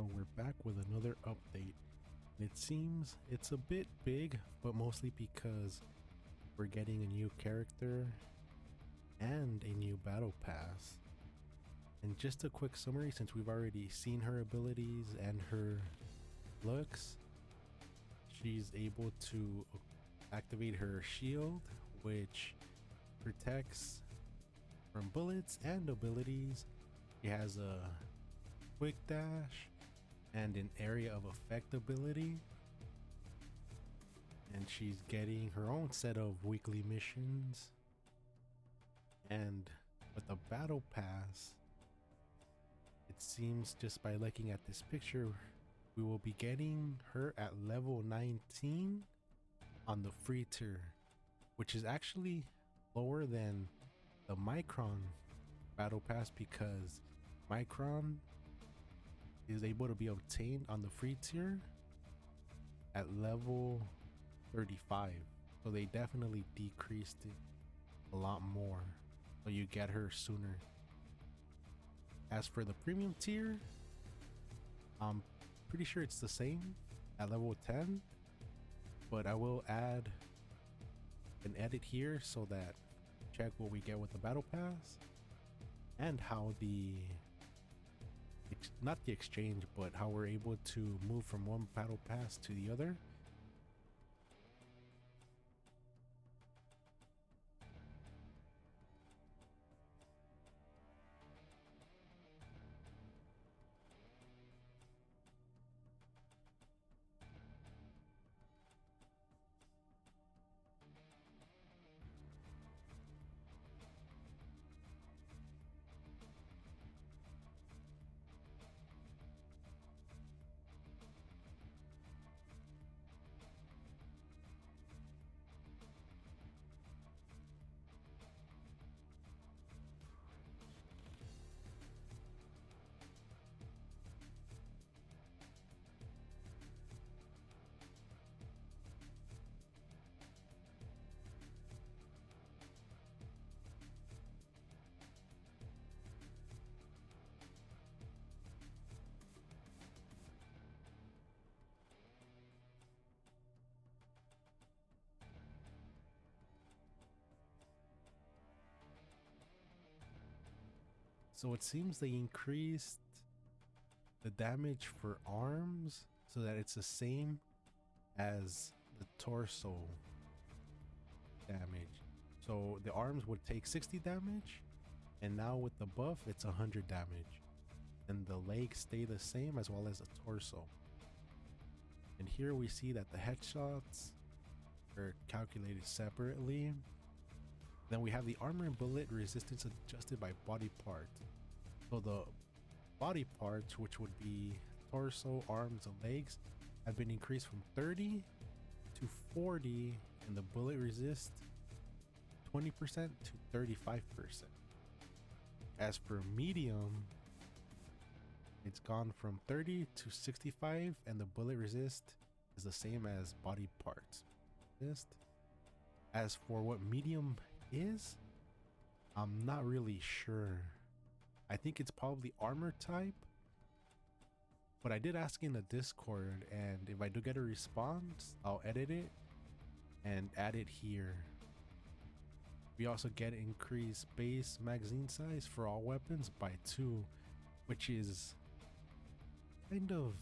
So we're back with another update. It seems it's a bit big, but mostly because we're getting a new character and a new battle pass. And just a quick summary, since we've already seen her abilities and her looks, she's able to activate her shield, which protects from bullets and abilities. She has a quick dash and an area of effect ability, and she's getting her own set of weekly missions. And with the battle pass, it seems, just by looking at this picture, we will be getting her at level 19 on the free tier, which is actually lower than the Micron battle pass, because Micron is able to be obtained on the free tier at level 35. So they definitely decreased it a lot more, so you get her sooner. As for the premium tier, I'm pretty sure it's the same at level 10, but I will add an edit here so that check what we get with the battle pass and how not the exchange, but how we're able to move from one battle pass to the other. So it seems they increased the damage for arms so that it's the same as the torso damage. So the arms would take 60 damage, and now with the buff it's 100 damage, and the legs stay the same as well as the torso. And here we see that the headshots are calculated separately. Then we have the armor and bullet resistance adjusted by body part. So the body parts, which would be torso, arms, and legs, have been increased from 30 to 40, and the bullet resist 20% to 35%. As for medium, it's gone from 30 to 65, and the bullet resist is the same as body parts resist. As for what medium is, I'm not really sure. I think it's probably armor type, but I did ask in the Discord, and if I do get a response, I'll edit it and add it here. We also get increased base magazine size for all weapons by 2, which is kind of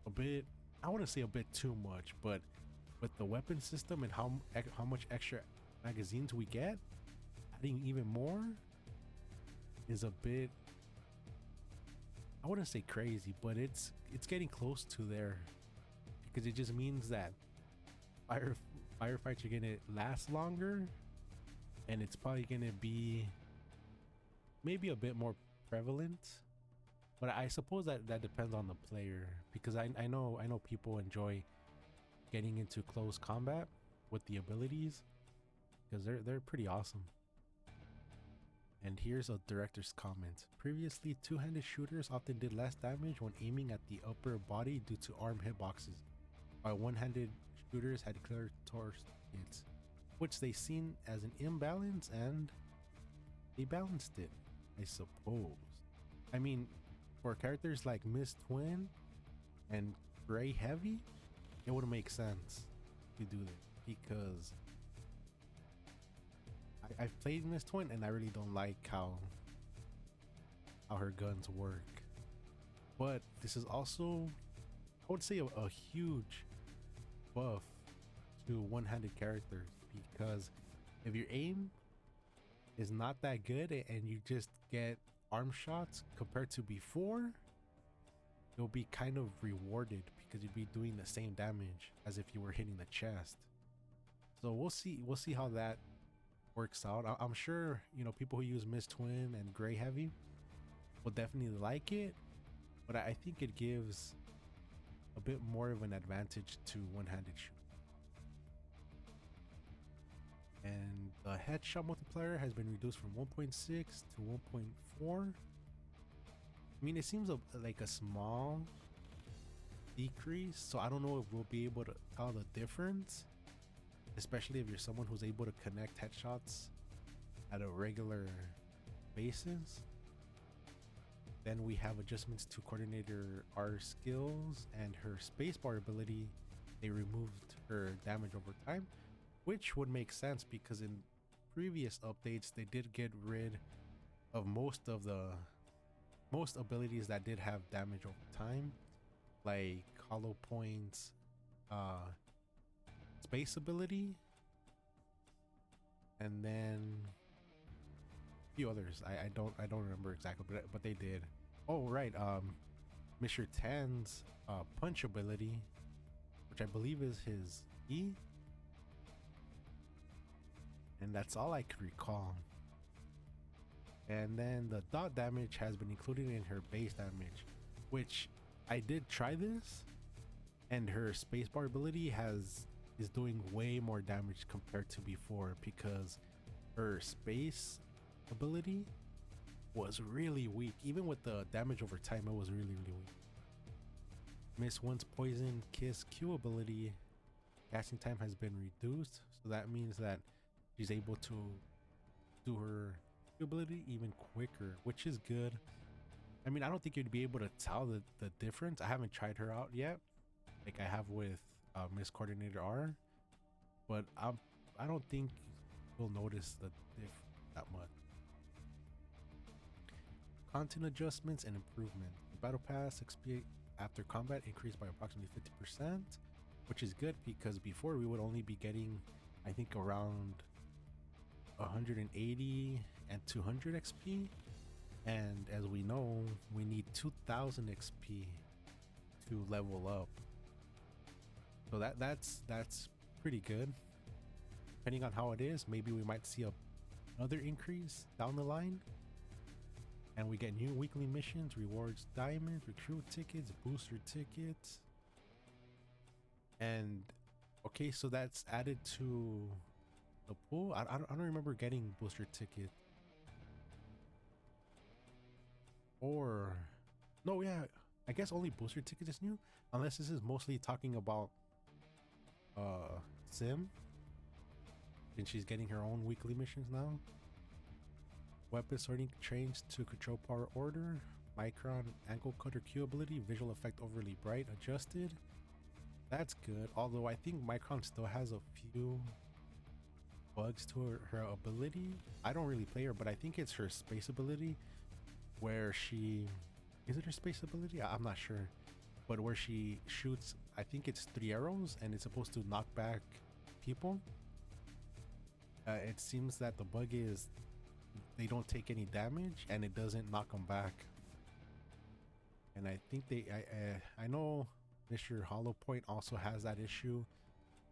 a bit, I want to say a bit too much, but with the weapon system and how much extra magazines we get, adding even more is a bit, I wouldn't say crazy, but it's getting close to there, because it just means that firefights are gonna last longer, and it's probably gonna be maybe a bit more prevalent. But I suppose that depends on the player, because I know people enjoy getting into close combat with the abilities, because they're pretty awesome. And here's a director's comment. Previously, two-handed shooters often did less damage when aiming at the upper body due to arm hitboxes, while one-handed shooters had clear torso hits, which they seen as an imbalance, and they balanced it, I suppose. I mean, for characters like Miss Twin and Gray Heavy, it would make sense to do this because I've played Miss Twin and I really don't like how her guns work. But this is also, I would say, a huge buff to one-handed characters, because if your aim is not that good and you just get arm shots compared to before, you'll be kind of rewarded because you'd be doing the same damage as if you were hitting the chest. So we'll see how that works out. I'm sure, you know, people who use Miss Twin and Gray Heavy will definitely like it, but I think it gives a bit more of an advantage to one-handed shooting. And the headshot multiplier has been reduced from 1.6 to 1.4. I mean, it seems like a small decrease, so I don't know if we'll be able to tell the difference, especially if you're someone who's able to connect headshots at a regular basis. Then we have adjustments to Coordinator R skills and her spacebar ability. They removed her damage over time, which would make sense because in previous updates they did get rid of most abilities that did have damage over time, like Hollow Point's space ability, and then a few others. I don't remember exactly, but they did. Oh right, Mr. Tan's punch ability, which I believe is his E, and that's all I could recall. And then the dot damage has been included in her base damage, which I did try this, and her spacebar ability is doing way more damage compared to before, because her space ability was really weak. Even with the damage over time, it was really weak. Miss One's Poison Kiss Q ability casting time has been reduced, so that means that she's able to do her ability even quicker, which is good. I mean, I don't think you'd be able to tell the difference. I haven't tried her out yet, like I have with Miss Coordinator R, but I don't think you'll notice the diff that much. Content adjustments and improvement. The Battle Pass XP after combat increased by approximately 50%, which is good because before we would only be getting, I think, around 180 and 200 XP, and as we know, we need 2000 XP to level up. So that's pretty good. Depending on how it is, maybe we might see another increase down the line. And we get new weekly missions, rewards, diamonds, recruit tickets, booster tickets. And okay, so that's added to the pool. I don't remember getting booster ticket. Or no, yeah, I guess only booster ticket is new, unless this is mostly talking about Sim, and she's getting her own weekly missions now. Weapon sorting changed to control power order. Micron ankle cutter Q ability, visual effect overly bright adjusted. That's good, although I think Micron still has a few bugs to her ability. I don't really play her, but I think it's her space ability, where she, is it her space ability? I'm not sure, but where she shoots, I think it's 3 arrows and it's supposed to knock back people. It seems that the bug is they don't take any damage and it doesn't knock them back. And I think I know Mr. Hollow Point also has that issue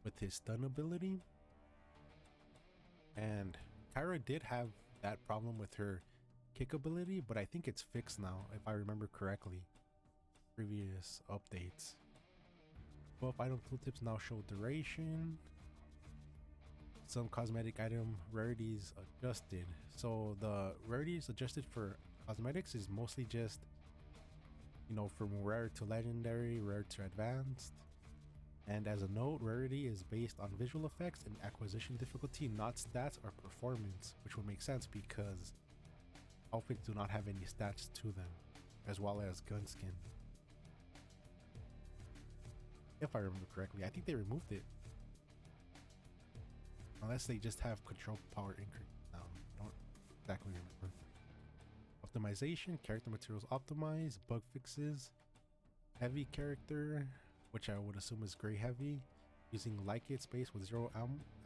with his stun ability, and Kyra did have that problem with her kick ability, but I think it's fixed now if I remember correctly. Previous updates. Buff item tooltips now show duration. Some cosmetic item rarities adjusted. So the rarities adjusted for cosmetics is mostly just, you know, from rare to legendary, rare to advanced. And as a note, rarity is based on visual effects and acquisition difficulty, not stats or performance, which would make sense because outfits do not have any stats to them. as well as gun skin. If I remember correctly, I think they removed it. Unless they just have control power increase. No, I don't exactly remember. Optimization, character materials optimized, bug fixes, heavy character, which I would assume is gray heavy, using like it space with zero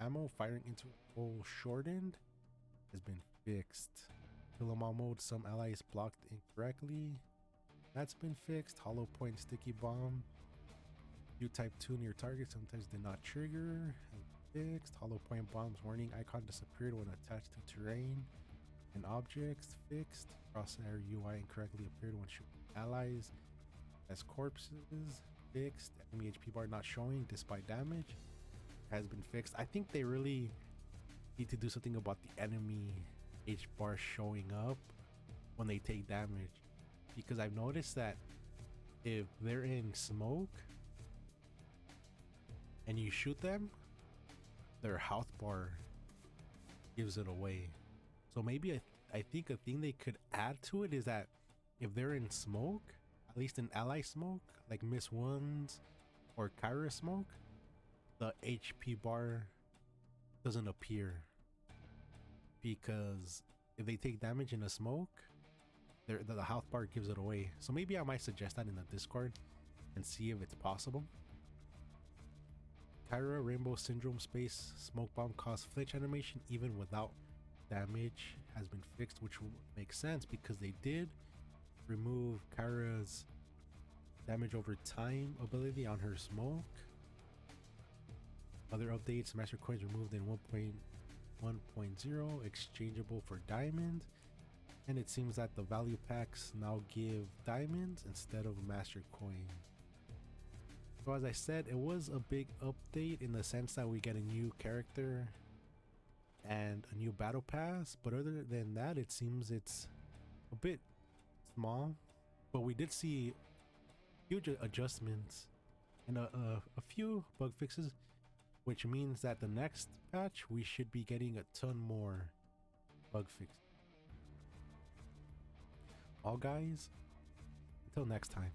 ammo, firing interval shortened, has been fixed. Kill 'em all mode, some allies blocked incorrectly, that's been fixed. Hollow point sticky bomb, you type 2 near target sometimes did not trigger, fixed. Hollow point bombs warning icon disappeared when attached to terrain and objects, fixed. Crosshair UI incorrectly appeared when shooting allies as corpses, fixed. Enemy HP bar not showing despite damage, has been fixed. I think they really need to do something about the enemy HP bar showing up when they take damage, because I've noticed that if they're in smoke and you shoot them, their health bar gives it away. So maybe I think a thing they could add to it is that if they're in smoke, at least in ally smoke, like Miss Ones or Kyra smoke, the HP bar doesn't appear, because if they take damage in a smoke, the health bar gives it away. So maybe I might suggest that in the Discord and see if it's possible. Kyra Rainbow Syndrome space smoke bomb cause flinch animation even without damage, has been fixed, which will make sense because they did remove Kyra's damage over time ability on her smoke. Other updates, master coins removed in 1.1.0, exchangeable for diamond, and it seems that the value packs now give diamonds instead of master coins. So as I said, it was a big update in the sense that we get a new character and a new battle pass, but other than that, it seems it's a bit small. But we did see huge adjustments and a few bug fixes, which means that the next patch we should be getting a ton more bug fixes. All guys, until next time.